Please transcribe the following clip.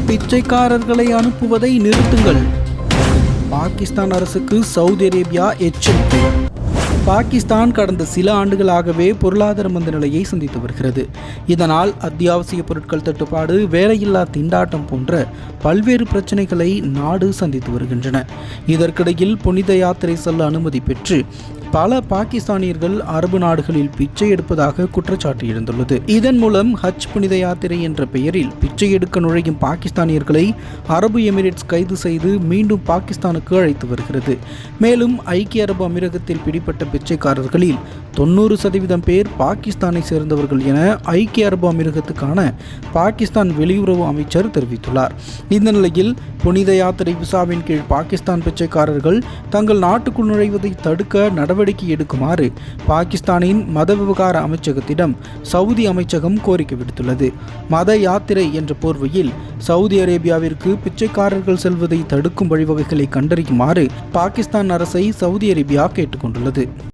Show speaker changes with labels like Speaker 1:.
Speaker 1: பிச்சைக்காரர்களை அனுப்புவதை நிறுத்துங்கள். பாகிஸ்தான் அரசுக்கு சவுதி அரேபியா எச்சரிக்கை. பாகிஸ்தான் கடந்த சில ஆண்டுகளாகவே பொருளாதார மந்த நிலையை சந்தித்து வருகிறது. இதனால் அத்தியாவசிய பொருட்கள் தட்டுப்பாடு, வேலையில்லா திண்டாட்டம் போன்ற பல்வேறு பிரச்சனைகளை நாடு சந்தித்து வருகின்றன. இதற்கிடையில் புனித யாத்திரை செல்ல அனுமதி பெற்று பல பாகிஸ்தானியர்கள் அரபு நாடுகளில் பிச்சை எடுப்பதாக குற்றச்சாட்டு எழுந்துள்ளது. இதன் மூலம் ஹஜ் புனித யாத்திரை என்ற பெயரில் பிச்சை எடுக்க நுழையும் பாகிஸ்தானியர்களை அரபு எமிரேட்ஸ் கைது செய்து மீண்டும் பாகிஸ்தானுக்கு அழைத்து வருகிறது. மேலும் ஐக்கிய அரபு அமீரகத்தில் பிடிப்பட்ட பிச்சைக்காரர்களில் 90% பேர் பாகிஸ்தானை சேர்ந்தவர்கள் என ஐக்கிய அரபு அமீரகத்துக்கான பாகிஸ்தான் வெளியுறவு அமைச்சர் தெரிவித்துள்ளார். இந்த நிலையில் புனித யாத்திரை விசாவின் கீழ் பாகிஸ்தான் பிச்சைக்காரர்கள் தங்கள் நாட்டுக்குள் நுழைவதை தடுக்க நடவடிக்கை எடுக்குமாறு பாகிஸ்தானின் மத விவகார அமைச்சகத்திடம் சவுதி அமைச்சகம் கோரிக்கை விடுத்துள்ளது. மத யாத்திரை என்ற போர்வையில் சவுதி அரேபியாவிற்கு பிச்சைக்காரர்கள் செல்வதை தடுக்கும் வழிவகைகளை கண்டறியுமாறு பாகிஸ்தான் அரசை சவுதி அரேபியா கேட்டுக்கொண்டுள்ளது.